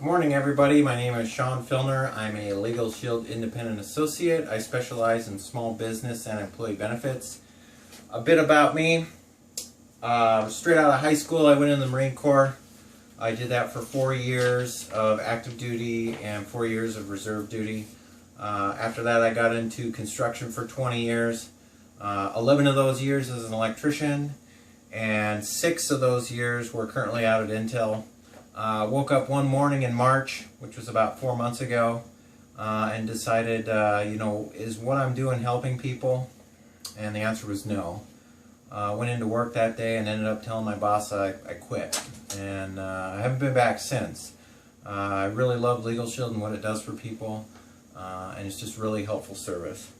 Good morning, everybody. My name is Sean Filner. I'm a Legal Shield Independent Associate. I specialize in small business and employee benefits. A bit about me. Straight out of high school, I went in the Marine Corps. I did that for 4 years of active duty and 4 years of reserve duty. After that, I got into construction for 20 years. 11 of those years as an electrician, and 6 of those years were currently out at Intel. Woke up one morning in March, which was about 4 months ago, and decided, is what I'm doing helping people? And the answer was no. Went into work that day and ended up telling my boss I quit. And I haven't been back since. I really love Legal Shield and what it does for people, and it's just really helpful service.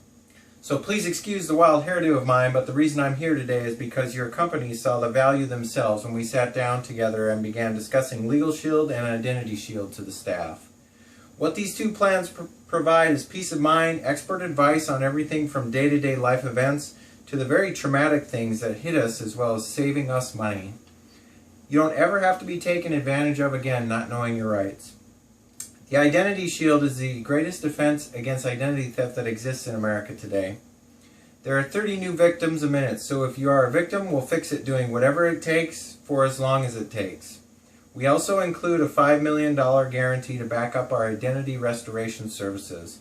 So please excuse the wild hairdo of mine, but the reason I'm here today is because your company saw the value themselves when we sat down together and began discussing Legal Shield and Identity Shield to the staff. What these two plans provide is peace of mind, expert advice on everything from day-to-day life events to the very traumatic things that hit us, as well as saving us money. You don't ever have to be taken advantage of again not knowing your rights. The Identity Shield is the greatest defense against identity theft that exists in America today. There are 30 new victims a minute, so if you are a victim, we'll fix it doing whatever it takes for as long as it takes. We also include a $5 million guarantee to back up our identity restoration services.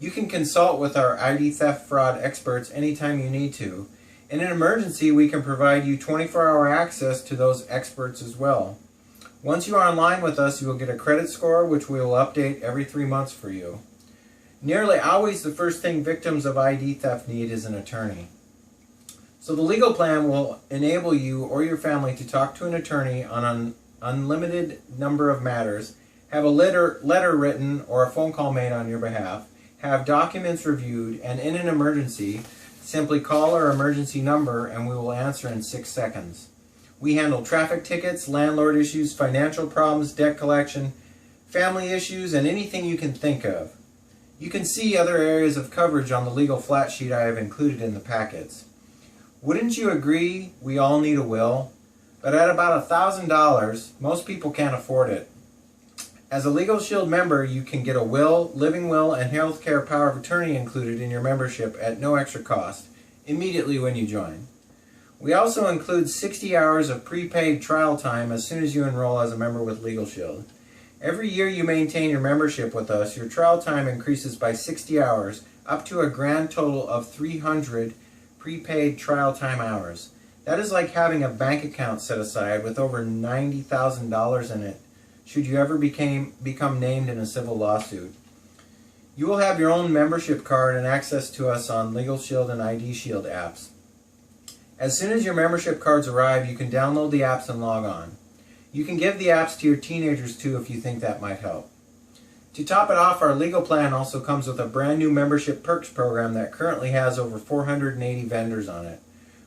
You can consult with our ID theft fraud experts anytime you need to. In an emergency, we can provide you 24-hour access to those experts as well. Once you are online with us, you will get a credit score, which we will update every 3 months for you. Nearly always the first thing victims of ID theft need is an attorney. So the legal plan will enable you or your family to talk to an attorney on an unlimited number of matters, have a letter written or a phone call made on your behalf, have documents reviewed, and in an emergency, simply call our emergency number and we will answer in 6 seconds. We handle traffic tickets, landlord issues, financial problems, debt collection, family issues, and anything you can think of. You can see other areas of coverage on the legal flat sheet I have included in the packets. Wouldn't you agree we all need a will? But at about $1,000, most people can't afford it. As a Legal Shield member, you can get a will, living will, and healthcare power of attorney included in your membership at no extra cost, immediately when you join. We also include 60 hours of prepaid trial time as soon as you enroll as a member with Legal Shield. Every year you maintain your membership with us, your trial time increases by 60 hours, up to a grand total of 300 prepaid trial time hours. That is like having a bank account set aside with over $90,000 in it, should you ever become named in a civil lawsuit. You will have your own membership card and access to us on Legal Shield and ID Shield apps. As soon as your membership cards arrive, you can download the apps and log on. You can give the apps to your teenagers too if you think that might help. To top it off, our legal plan also comes with a brand new membership perks program that currently has over 480 vendors on it.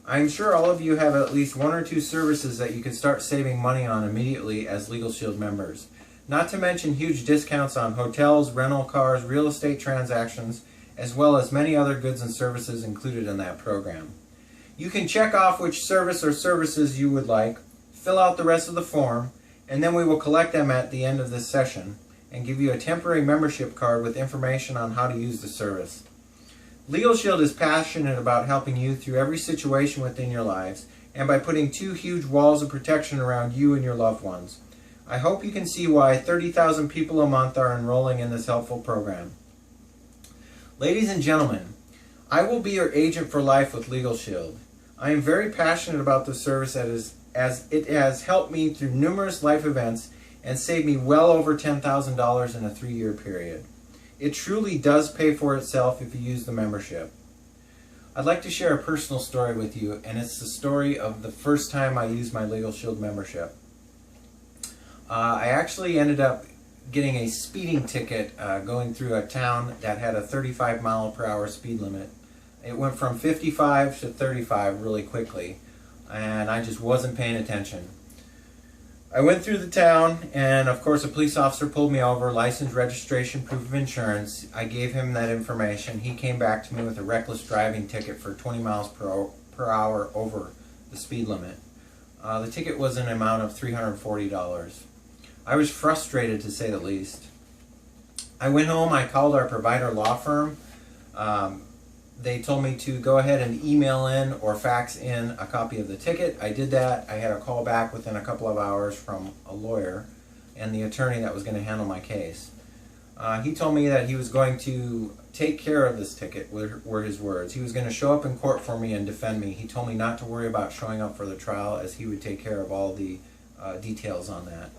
I'm sure all of you have at least 1 or 2 services that you can start saving money on immediately as Legal Shield members. Not to mention huge discounts on hotels, rental cars, real estate transactions, as well as many other goods and services included in that program. You can check off which service or services you would like, fill out the rest of the form, and then we will collect them at the end of this session and give you a temporary membership card with information on how to use the service. Legal Shield is passionate about helping you through every situation within your lives and by putting 2 huge walls of protection around you and your loved ones. I hope you can see why 30,000 people a month are enrolling in this helpful program. Ladies and gentlemen, I will be your agent for life with Legal Shield. I am very passionate about the service as it has helped me through numerous life events and saved me well over $10,000 in a 3-year period. It truly does pay for itself if you use the membership. I'd like to share a personal story with you, and it's the story of the first time I used my Legal Shield membership. I actually ended up getting a speeding ticket going through a town that had a 35 mile per hour speed limit. It went from 55 to 35 really quickly, and I just wasn't paying attention. I went through the town, and of course a police officer pulled me over, license, registration, proof of insurance. I gave him that information. He came back to me with a reckless driving ticket for 20 miles per hour over the speed limit. The ticket was an amount of $340. I was frustrated, to say the least. I went home, I called our provider law firm. They told me to go ahead and email in or fax in a copy of the ticket. I did that. I had a call back within a couple of hours from a lawyer and the attorney that was going to handle my case. He told me that he was going to take care of this ticket, were his words. He was going to show up in court for me and defend me. He told me not to worry about showing up for the trial, as he would take care of all the details on that.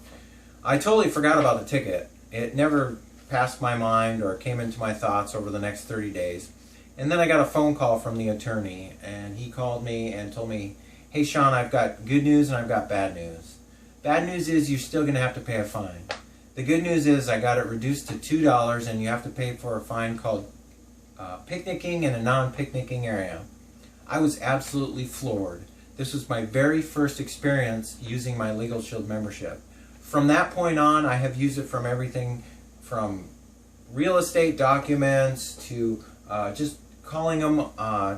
I totally forgot about the ticket. It never passed my mind or came into my thoughts over the next 30 days. And then I got a phone call from the attorney, and he called me and told me, "Hey Sean, I've got good news and I've got bad news. Bad news is you're still going to have to pay a fine. The good news is I got it reduced to $2, and you have to pay for a fine called picnicking in a non-picnicking area." I was absolutely floored. This was my very first experience using my Legal Shield membership. From that point on, I have used it from everything from real estate documents to just calling them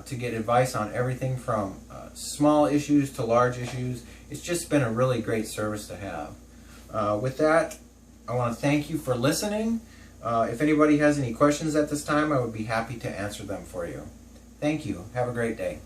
to get advice on everything from small issues to large issues. It's just been a really great service to have. With that, I want to thank you for listening. If anybody has any questions at this time, I would be happy to answer them for you. Thank you. Have a great day.